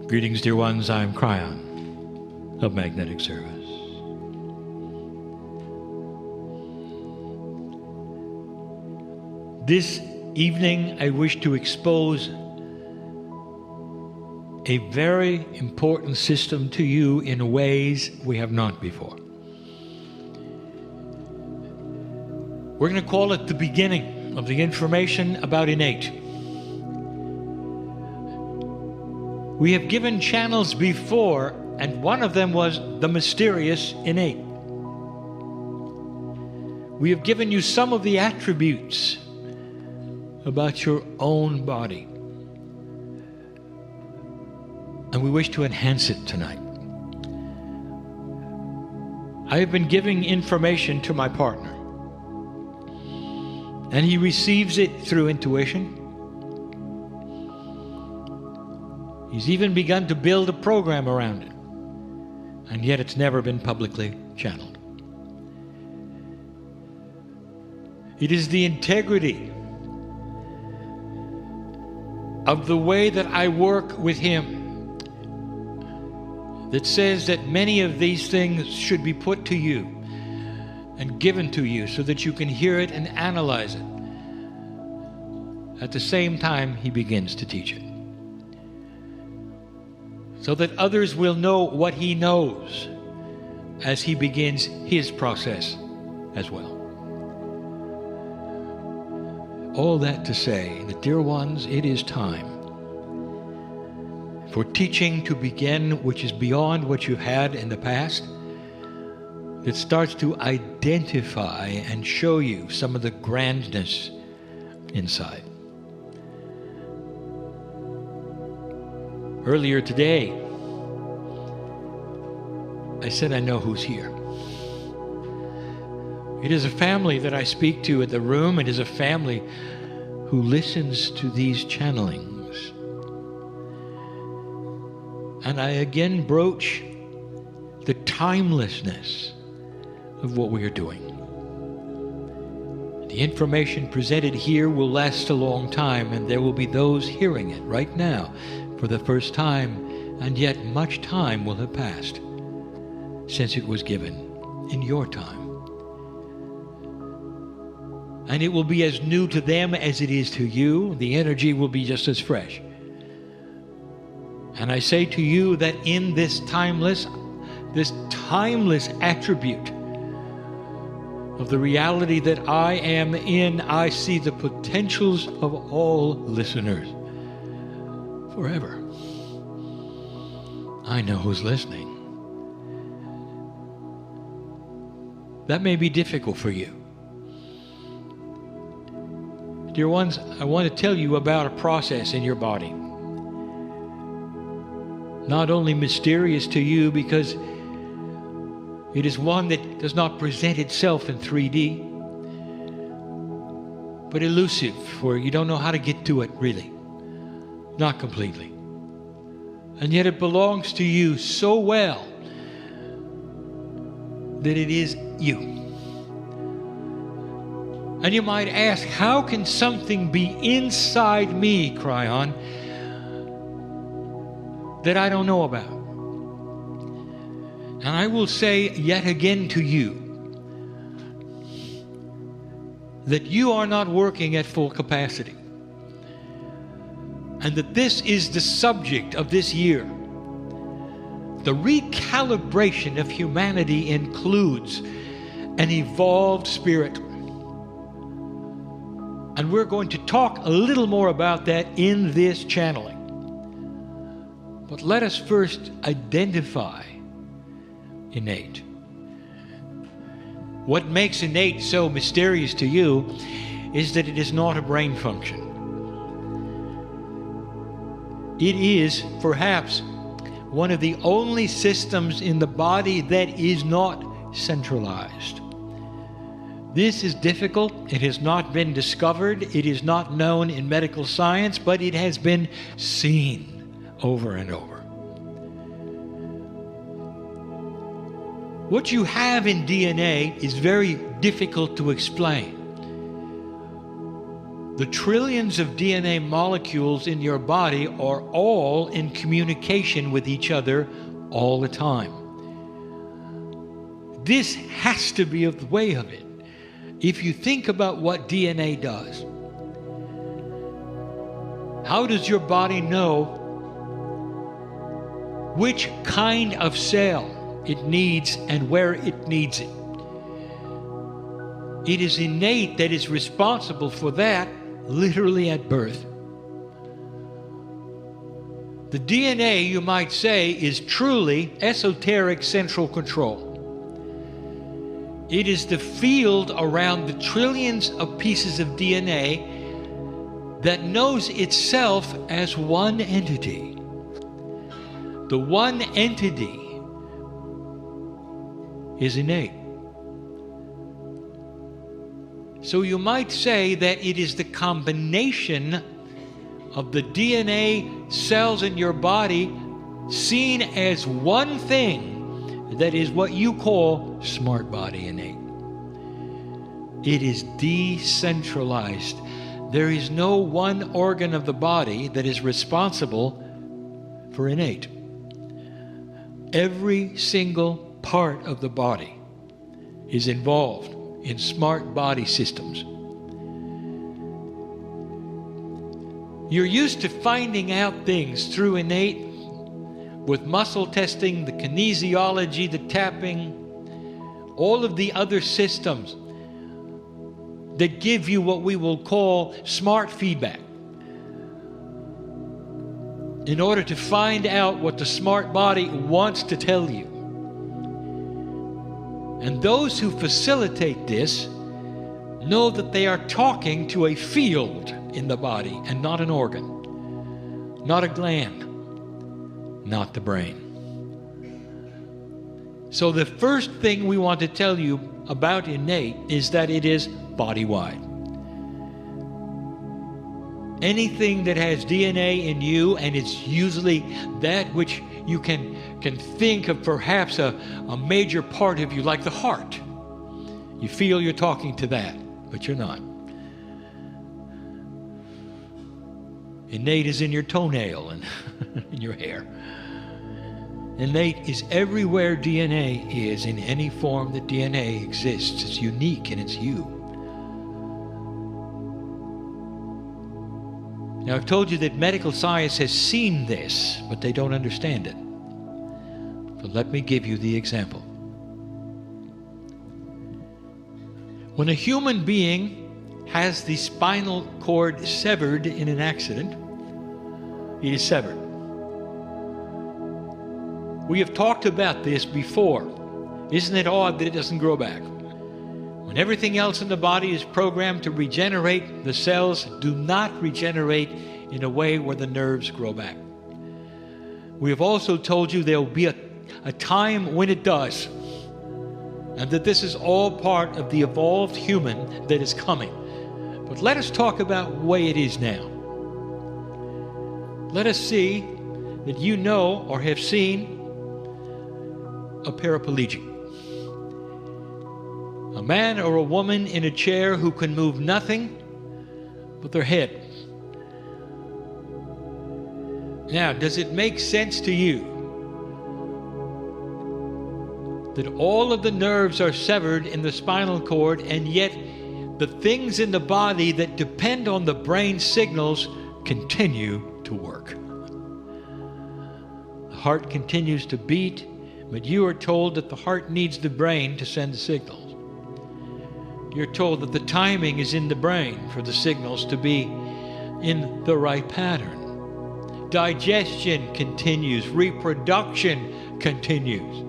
Greetings, dear ones. I'm Kryon of Magnetic Service. This evening, I wish to expose a very important system to you in ways we have not before. We're going to call it the beginning of the information about innate. We have given channels before, and one of them was the mysterious innate. We have given you some of the attributes about your own body, and we wish to enhance it tonight. I have been giving information to my partner, and he receives it through intuition. He's even begun to build a program around it, and yet it's never been publicly channeled. It is the integrity of the way that I work with him that says that many of these things should be put to you and given to you so that you can hear it and analyze it. At the same time, he begins to teach it, so that others will know what he knows as he begins his process as well. All that to say that, dear ones, it is time for teaching to begin, which is beyond what you've had in the past, that starts to identify and show you some of the grandness inside. Earlier today, I said I know who's here. It is a family that I speak to at the room. It is a family who listens to these channelings. And I again broach the timelessness of what we are doing. The information presented here will last a long time, and there will be those hearing it right now for the first time, and yet much time will have passed since it was given in your time. And it will be as new to them as it is to you. The energy will be just as fresh. And I say to you that in this timeless attribute of the reality that I am in, I see the potentials of all listeners forever. I know who's listening. That may be difficult for you. Dear ones, I want to tell you about a process in your body. Not only mysterious to you because it is one that does not present itself in 3D, but elusive, where you don't know how to get to it really. Not completely. And yet it belongs to you so well that it is you. And you might ask, how can something be inside me, Kryon, that I don't know about? And I will say yet again to you that you are not working at full capacity, and that this is the subject of this year. The recalibration of humanity includes an evolved spirit. And we're going to talk a little more about that in this channeling. But let us first identify innate. What makes innate so mysterious to you is that it is not a brain function. It is perhaps one of the only systems in the body that is not centralized. This is difficult. It has not been discovered. It is not known in medical science, but it has been seen over and over. What you have in DNA is very difficult to explain. The trillions of DNA molecules in your body are all in communication with each other all the time. This has to be the way of it. If you think about what DNA does, how does your body know which kind of cell it needs and where it needs it? It is innate that is responsible for that literally at birth. The DNA, you might say, is truly esoteric central control. It is the field around the trillions of pieces of DNA that knows itself as one entity. The one entity is innate. So you might say that it is the combination of the DNA cells in your body seen as one thing that is what you call smart body innate. It is decentralized. There is no one organ of the body that is responsible for innate. Every single part of the body is involved in smart body systems. You're used to finding out things through innate with muscle testing, the kinesiology, the tapping, all of the other systems that give you what we will call smart feedback in order to find out what the smart body wants to tell you. And those who facilitate this know that they are talking to a field in the body and not an organ, not a gland, not the brain. So the first thing we want to tell you about innate is that it is body-wide. Anything that has DNA in you, and it's usually that which you can think of perhaps a major part of you, like the heart. You feel you're talking to that, but you're not. Innate is in your toenail and in your hair. Innate is everywhere DNA is, in any form that DNA exists. It's unique and it's you. Now, I've told you that medical science has seen this, but they don't understand it. So let me give you the example. When a human being has the spinal cord severed in an accident, it is severed. We have talked about this before. Isn't it odd that it doesn't grow back? When everything else in the body is programmed to regenerate, the cells do not regenerate in a way where the nerves grow back. We have also told you there will be a time when it does, and that this is all part of the evolved human that is coming. But let us talk about the way it is now. Let us see that you know or have seen a paraplegic. A man or a woman in a chair who can move nothing but their head. Now, does it make sense to you that all of the nerves are severed in the spinal cord, and yet the things in the body that depend on the brain signals continue to work? The heart continues to beat, but you are told that the heart needs the brain to send the signals. You're told that the timing is in the brain for the signals to be in the right pattern. Digestion continues. Reproduction continues.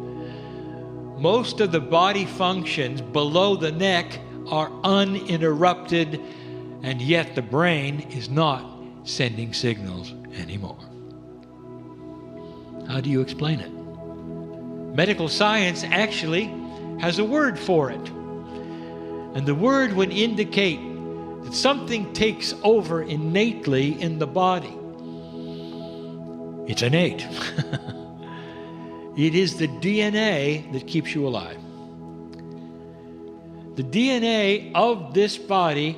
Most of the body functions below the neck are uninterrupted, and yet the brain is not sending signals anymore. How do you explain it? Medical science actually has a word for it. And the word would indicate that something takes over innately in the body. It's innate. It is the DNA that keeps you alive. The DNA of this body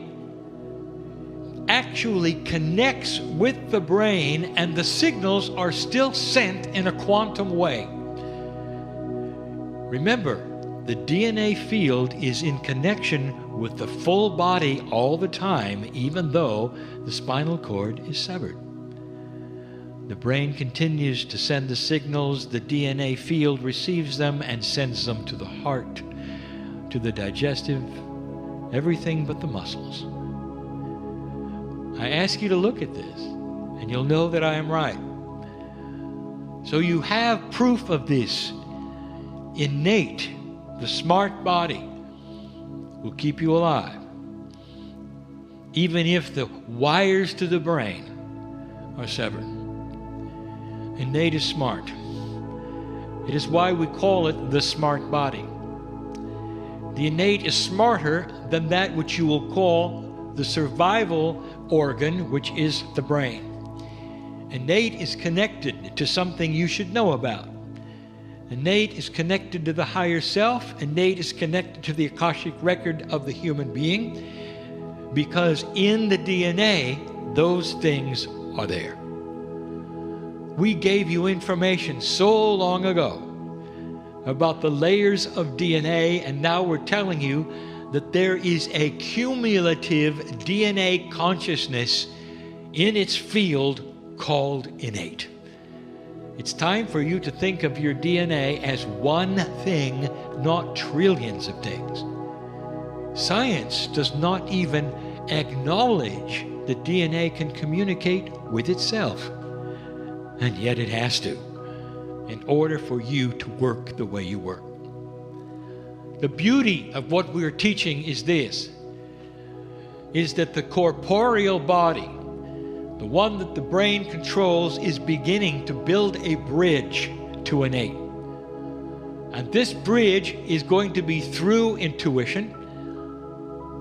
actually connects with the brain, and the signals are still sent in a quantum way. Remember, the DNA field is in connection with the full body all the time, even though the spinal cord is severed. The brain continues to send the signals, the DNA field receives them and sends them to the heart, to the digestive, everything but the muscles. I ask you to look at this, and you'll know that I am right. So you have proof of this. Innate, the smart body, will keep you alive, even if the wires to the brain are severed. Innate is smart. It is why we call it the smart body. The innate is smarter than that which you will call the survival organ, which is the brain. Innate is connected to something you should know about. Innate is connected to the higher self. Innate is connected to the Akashic record of the human being, because in the DNA, those things are there. We gave you information so long ago about the layers of DNA, and now we're telling you that there is a cumulative DNA consciousness in its field called innate. It's time for you to think of your DNA as one thing, not trillions of things. Science does not even acknowledge that DNA can communicate with itself. And yet it has to, in order for you to work the way you work. The beauty of what we're teaching is this, is that the corporeal body, the one that the brain controls, is beginning to build a bridge to innate. And this bridge is going to be through intuition,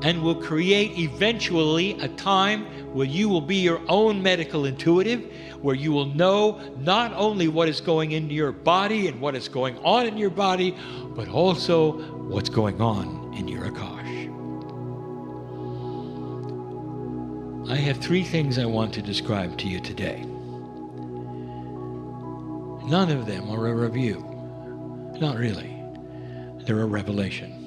and will create eventually a time where you will be your own medical intuitive, where you will know not only what is going into your body and what is going on in your body, but also what's going on in your Akash. I have 3 things I want to describe to you today. None of them are a review. Not really. They're a revelation.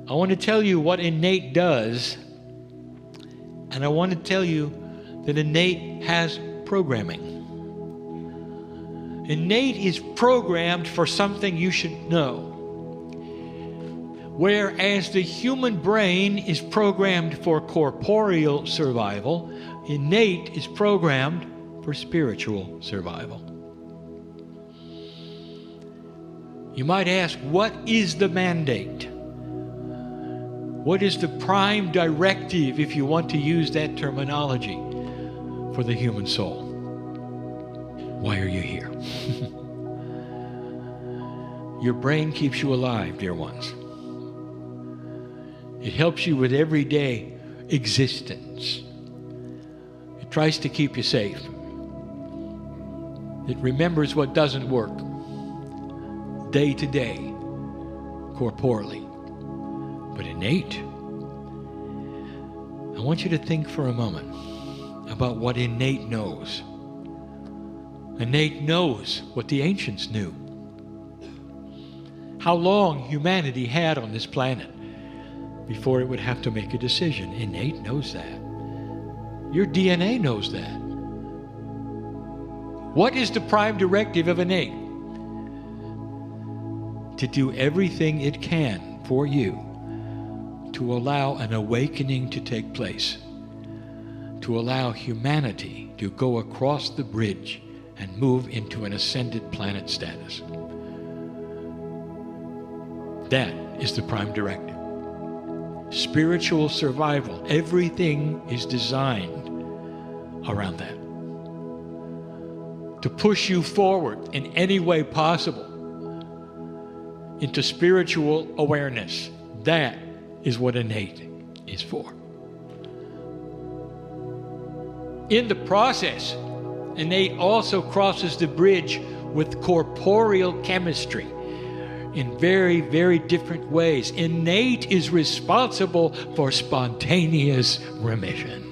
I want to tell you what innate does, and I want to tell you that innate has programming. Innate is programmed for something you should know. Whereas the human brain is programmed for corporeal survival, innate is programmed for spiritual survival. You might ask, what is the mandate? What is the prime directive, if you want to use that terminology, for the human soul? Why are you here? Your brain keeps you alive, dear ones. It helps you with everyday existence. It tries to keep you safe. It remembers what doesn't work day to day, corporally. But innate, I want you to think for a moment about what innate knows. Innate knows what the ancients knew. How long humanity had on this planet before it would have to make a decision. Innate knows that. Your DNA knows that. What is the prime directive of innate? To do everything it can for you to allow an awakening to take place, to allow humanity to go across the bridge and move into an ascended planet status. That is the prime directive. Spiritual survival, everything is designed around that. To push you forward in any way possible into spiritual awareness. That is what innate is for. In the process, innate also crosses the bridge with corporeal chemistry. in very, very different ways. Innate is responsible for spontaneous remission.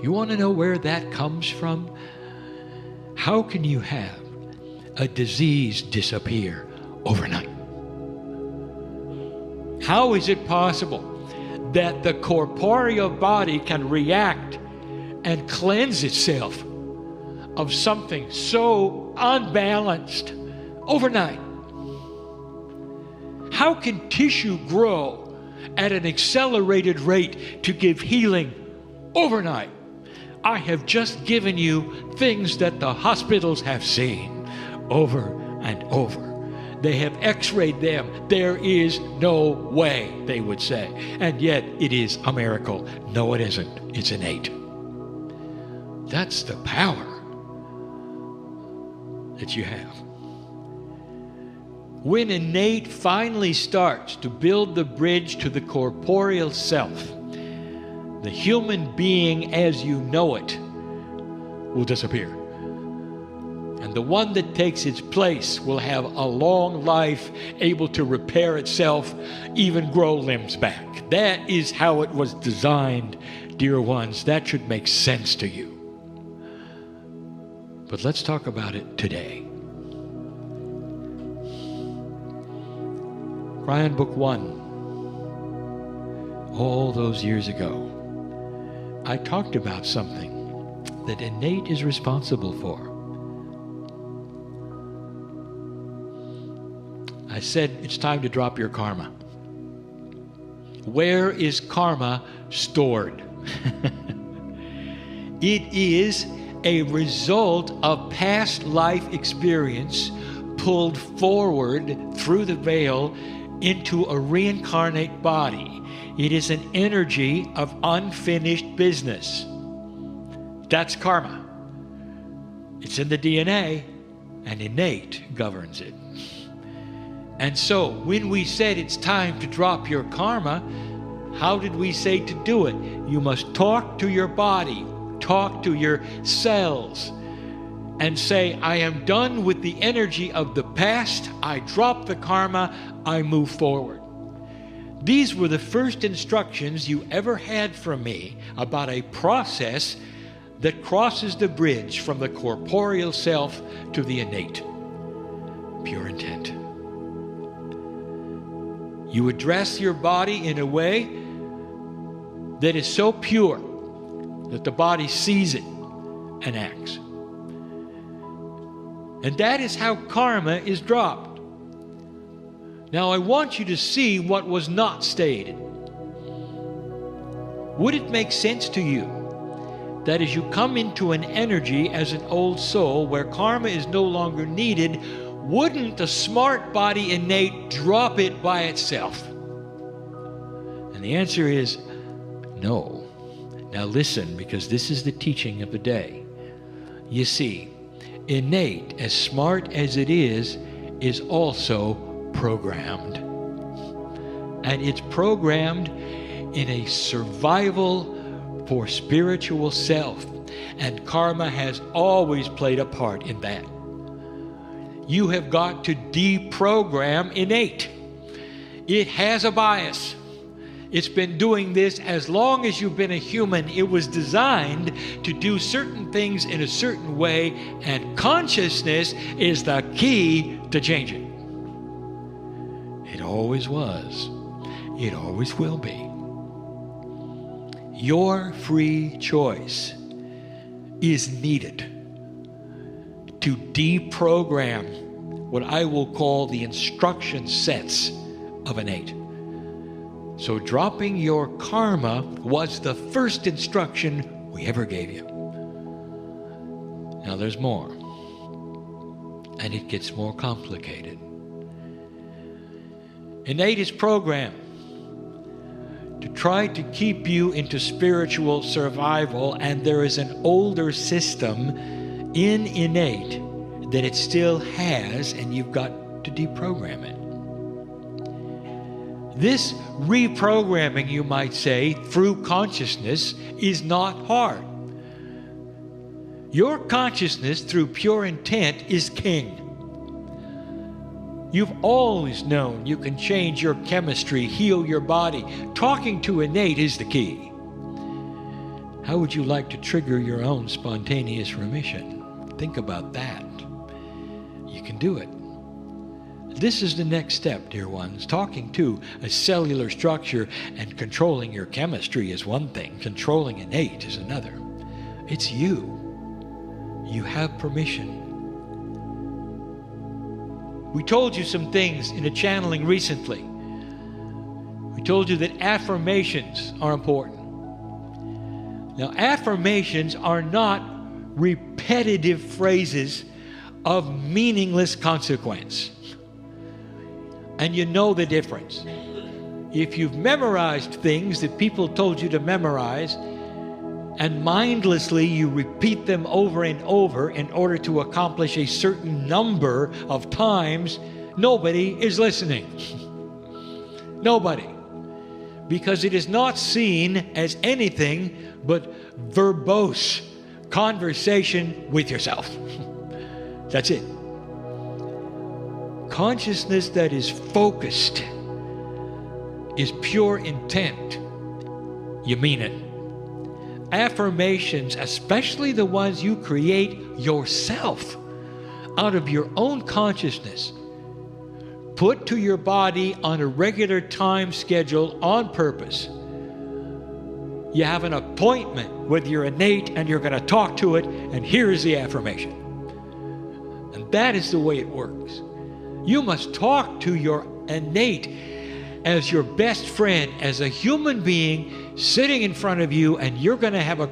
You want to know where that comes from? How can you have a disease disappear overnight? How is it possible that the corporeal body can react and cleanse itself of something so unbalanced overnight? How can tissue grow at an accelerated rate to give healing overnight? I have just given you things that the hospitals have seen over and over. They have x-rayed them. There is no way, they would say. And yet it is a miracle. No, it isn't. It's innate. That's the power that you have. When innate finally starts to build the bridge to the corporeal self, the human being as you know it will disappear. And the one that takes its place will have a long life, able to repair itself, even grow limbs back. That is how it was designed, dear ones. That should make sense to you. But let's talk about it today. Kryon Book 1. All those years ago, I talked about something that innate is responsible for. I said it's time to drop your karma. Where is karma stored? It is a result of past life experience pulled forward through the veil into a reincarnate body. It is an energy of unfinished business. That's karma. It's in the DNA, and innate governs it. And so, when we said it's time to drop your karma, how did we say to do it? You must talk to your body, talk to your cells, and say, I am done with the energy of the past, I drop the karma, I move forward. These were the first instructions you ever had from me about a process that crosses the bridge from the corporeal self to the innate. Pure intent. You address your body in a way that is so pure that the body sees it and acts. And that is how karma is dropped. Now I want you to see what was not stated. Would it make sense to you that as you come into an energy as an old soul where karma is no longer needed, wouldn't the smart body innate drop it by itself? And the answer is no. Now listen, because this is the teaching of the day. You see, innate, as smart as it is also programmed. And it's programmed in a survival for spiritual self. And karma has always played a part in that. You have got to deprogram innate. It has a bias. It's been doing this as long as you've been a human. It was designed to do certain things in a certain way, and consciousness is the key to change it. It always was. It always will be. Your free choice is needed to deprogram what I will call the instruction sets of innate. So dropping your karma was the first instruction we ever gave you. Now there's more, and it gets more complicated. Innate is programmed to try to keep you into spiritual survival, and there is an older system in innate that it still has, and you've got to deprogram it. This reprogramming, you might say, through consciousness is not hard. Your consciousness through pure intent is king. You've always known you can change your chemistry, heal your body. Talking to innate is the key. How would you like to trigger your own spontaneous remission? Think about that. You can do it. This is the next step, dear ones. Talking to a cellular structure and controlling your chemistry is one thing. Controlling innate is another. It's you. You have permission. We told you some things in a channeling recently. We told you that affirmations are important. Now, affirmations are not repetitive phrases of meaningless consequence. And you know the difference. If you've memorized things that people told you to memorize, and mindlessly you repeat them over and over in order to accomplish a certain number of times, nobody is listening. Nobody. Because it is not seen as anything but verbose conversation with yourself. That's it. Consciousness that is focused is pure intent. You mean it. Affirmations, especially the ones you create yourself out of your own consciousness, put to your body on a regular time schedule on purpose. You have an appointment with your innate and you're going to talk to it, and here is the affirmation. And that is the way it works. You must talk to your innate as your best friend, as a human being sitting in front of you, and you're going to have a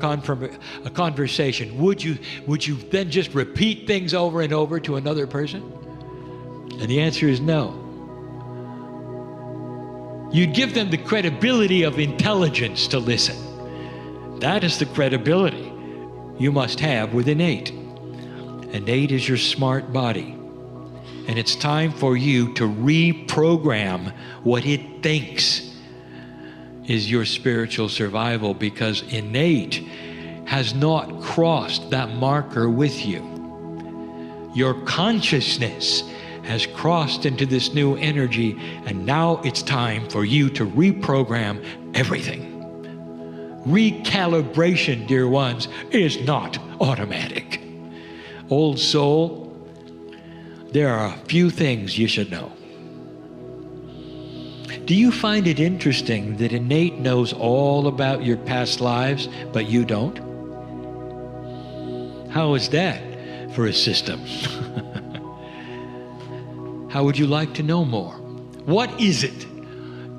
conversation. Would you then just repeat things over and over to another person? And the answer is no. You'd give them the credibility of intelligence to listen. That is the credibility you must have with innate. Innate is your smart body. And it's time for you to reprogram what it thinks is your spiritual survival, because innate has not crossed that marker with you. Your consciousness has crossed into this new energy, and now it's time for you to reprogram everything. Recalibration, dear ones, is not automatic. Old soul, there are a few things you should know. Do you find it interesting that innate knows all about your past lives, but you don't? How is that for a system? How would you like to know more? What is it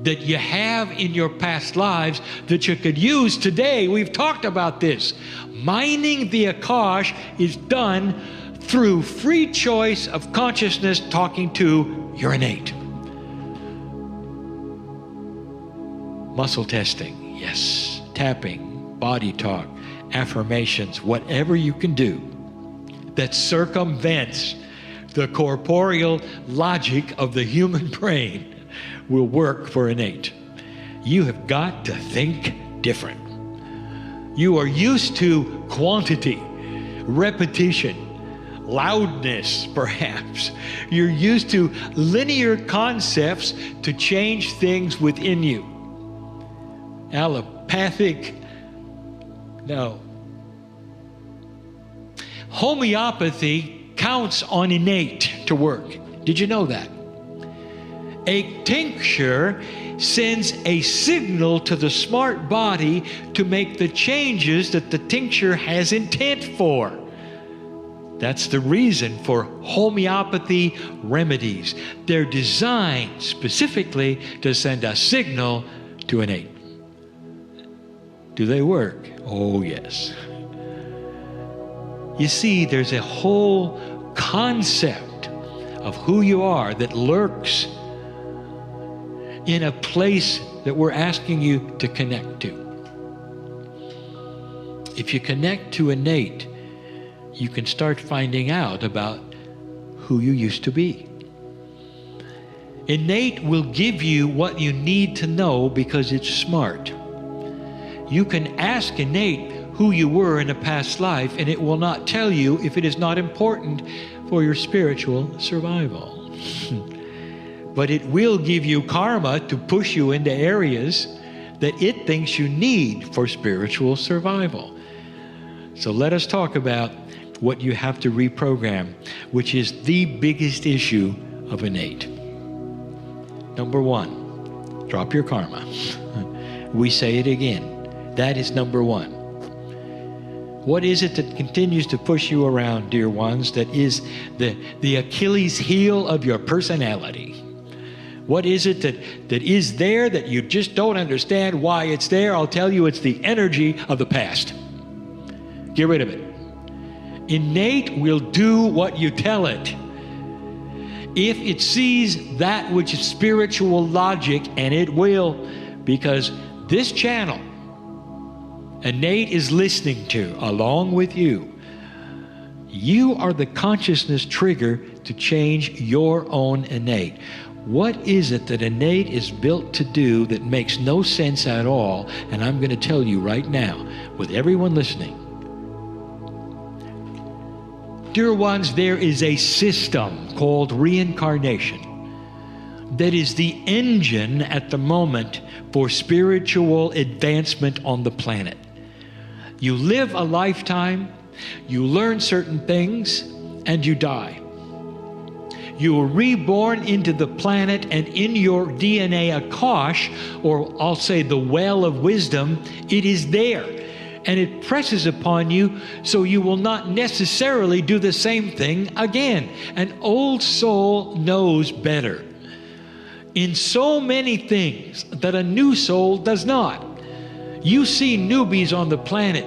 that you have in your past lives that you could use today? We've talked about this. Mining the Akash is done through free choice of consciousness talking to your innate. Muscle testing, yes. Tapping, body talk, affirmations, whatever you can do that circumvents the corporeal logic of the human brain will work for innate. You have got to think different. You are used to quantity, repetition, loudness, perhaps. You're used to linear concepts to change things within you. Allopathic, no. Homeopathy counts on innate to work. Did you know that? A tincture sends a signal to the smart body to make the changes that the tincture has intent for. That's the reason for homeopathy remedies. They're designed specifically to send a signal to innate. Do they work? Oh, yes. You see, there's a whole concept of who you are that lurks in a place that we're asking you to connect to. If you connect to innate, you can start finding out about who you used to be. Innate will give you what you need to know because it's smart. You can ask innate who you were in a past life, and it will not tell you if it is not important for your spiritual survival. but it will give you karma to push you into areas that it thinks you need for spiritual survival. So let us talk about what you have to reprogram, which is the biggest issue of innate. Number one, drop your karma. We say it again. That is number one. What is it that continues to push you around, dear ones, that is the Achilles heel of your personality? What is it that is there that you just don't understand why it's there? I'll tell you, it's the energy of the past. Get rid of it. Innate will do what you tell it. If it sees that which is spiritual logic, and it will, because this channel, innate is listening to, along with you. You are the consciousness trigger to change your own innate. What is it that innate is built to do that makes no sense at all? And I'm going to tell you right now, with everyone listening. Dear ones, there is a system called reincarnation that is the engine at the moment for spiritual advancement on the planet. You live a lifetime, you learn certain things, and you die. You are reborn into the planet, and in your DNA Akash, or I'll say the well of wisdom, it is there. And it presses upon you, so you will not necessarily do the same thing again. An old soul knows better in so many things that a new soul does not. You see newbies on the planet,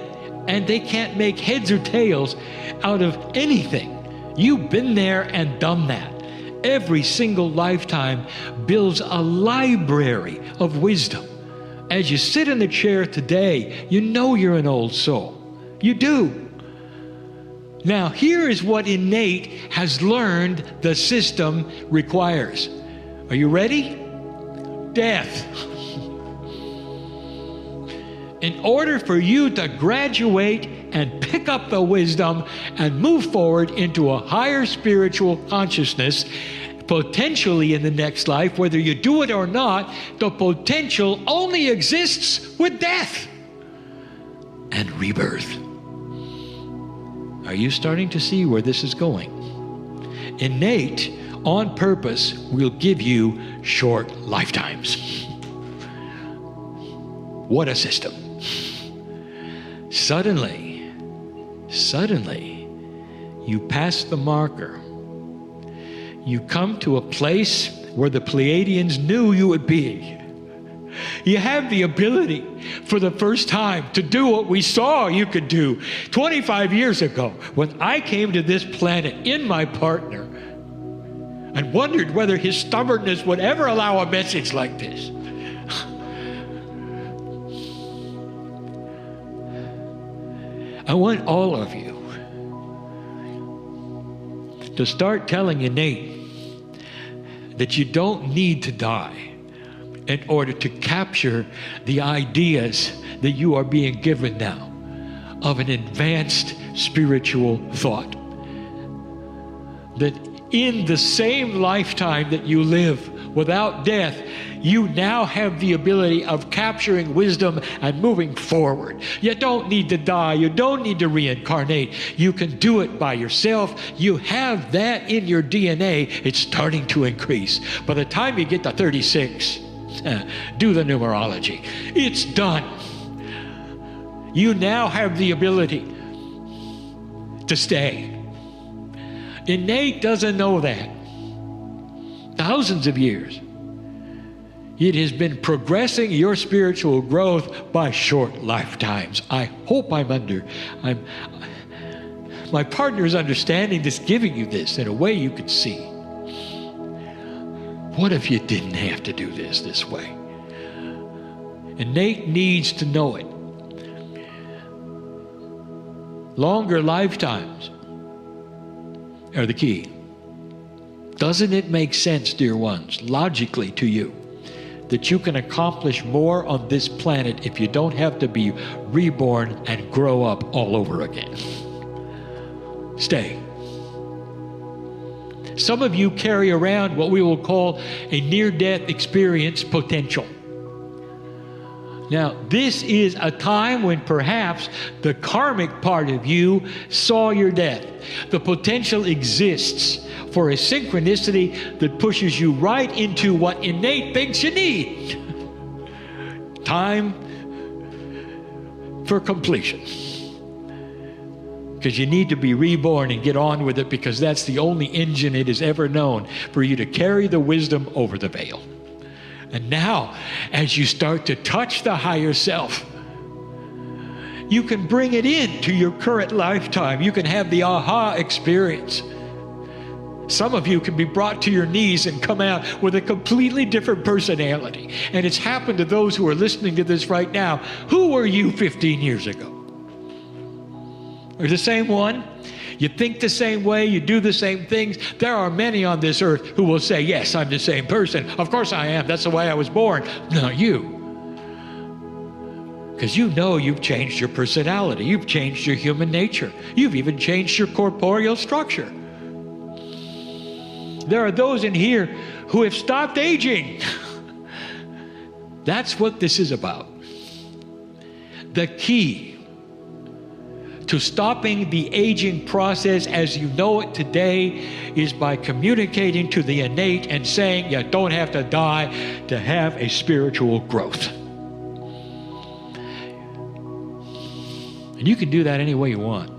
and they can't make heads or tails out of anything. You've been there and done that. Every single lifetime builds a library of wisdom. As you sit in the chair today, you know you're an old soul. You do. Now, here is what innate has learned the system requires. Are you ready? Death. In order for you to graduate and pick up the wisdom and move forward into a higher spiritual consciousness, potentially in the next life, whether you do it or not, the potential only exists with death and rebirth. Are you starting to see where this is going? Innate, on purpose, will give you short lifetimes. What a system. Suddenly, you pass the marker. You come to a place where the Pleiadians knew you would be. You have the ability for the first time to do what we saw you could do 25 years ago when I came to this planet in my partner and wondered whether his stubbornness would ever allow a message like this. I want all of you to start telling innate that you don't need to die in order to capture the ideas that you are being given now of an advanced spiritual thought. That in the same lifetime that you live without death, you now have the ability of capturing wisdom and moving forward. You don't need to die. You don't need to reincarnate. You can do it by yourself. You have that in your DNA. It's starting to increase. By the time you get to 36, do the numerology. It's done. You now have the ability to stay. Innate doesn't know that. Thousands of years. It has been progressing your spiritual growth by short lifetimes. I hope my partner is understanding this, giving you this in a way you could see. What if you didn't have to do this way? Innate needs to know it. Longer lifetimes are the key. Doesn't it make sense, dear ones, logically to you, that you can accomplish more on this planet if you don't have to be reborn and grow up all over again? Stay. Some of you carry around what we will call a near-death experience potential. Now, this is a time when perhaps the karmic part of you saw your death. The potential exists for a synchronicity that pushes you right into what innate thinks you need. Time for completion. Because you need to be reborn and get on with it, because that's the only engine it has ever known for you to carry the wisdom over the veil. And now, as you start to touch the higher self, you can bring it into your current lifetime. You can have the aha experience. Some of you can be brought to your knees and come out with a completely different personality. And it's happened to those who are listening to this right now. Who were you 15 years ago? Are the same one? You think the same way, you do the same things. There are many on this earth who will say, yes, I'm the same person. Of course I am. That's the way I was born. No, you. Because you know you've changed your personality. You've changed your human nature. You've even changed your corporeal structure. There are those in here who have stopped aging. That's what this is about. The key to stopping the aging process as you know it today is by communicating to the innate and saying you don't have to die to have a spiritual growth. And you can do that any way you want.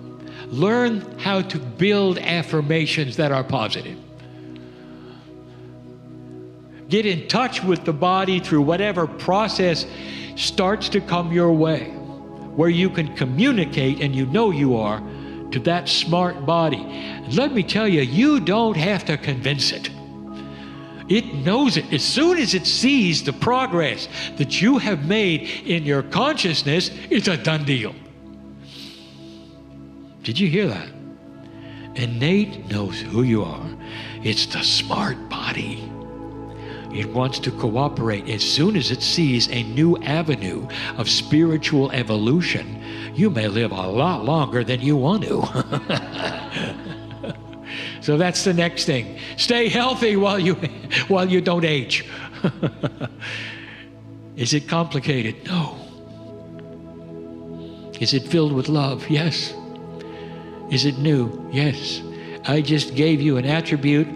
Learn how to build affirmations that are positive. Get in touch with the body through whatever process starts to come your way, where you can communicate, and you know you are, to that smart body. And let me tell you, you don't have to convince it. It knows it. As soon as it sees the progress that you have made in your consciousness, it's a done deal. Did you hear that? Innate knows who you are. It's the smart body. It wants to cooperate. As soon as it sees a new avenue of spiritual evolution, you may live a lot longer than you want to. So that's the next thing. Stay healthy while you don't age. Is it complicated? No. Is it filled with love? Yes. Is it new? Yes. I just gave you an attribute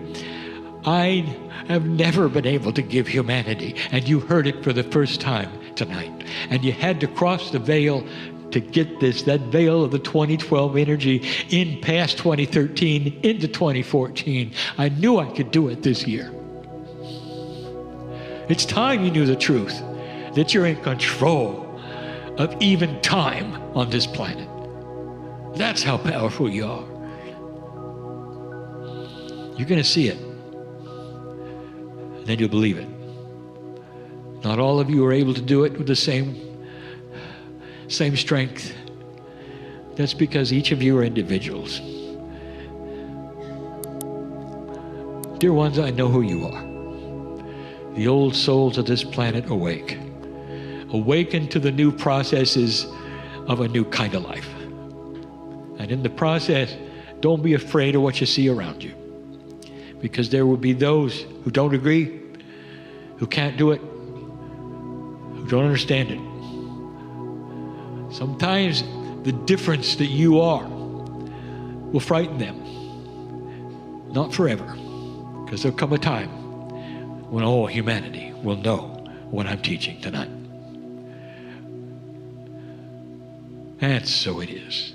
I have never been able to give humanity, and you heard it for the first time tonight. And you had to cross the veil to get this, that veil of the 2012 energy in past 2013 into 2014. I knew I could do it this year. It's time you knew the truth, that you're in control of even time on this planet. That's how powerful you are. You're going to see it. And then you'll believe it. Not all of you are able to do it with the same strength. That's because each of you are individuals. Dear ones, I know who you are. The old souls of this planet awake. Awaken to the new processes of a new kind of life. And in the process, don't be afraid of what you see around you. Because there will be those who don't agree, who can't do it, who don't understand it. Sometimes the difference that you are will frighten them. Not forever, because there'll come a time when all humanity will know what I'm teaching tonight. And so it is.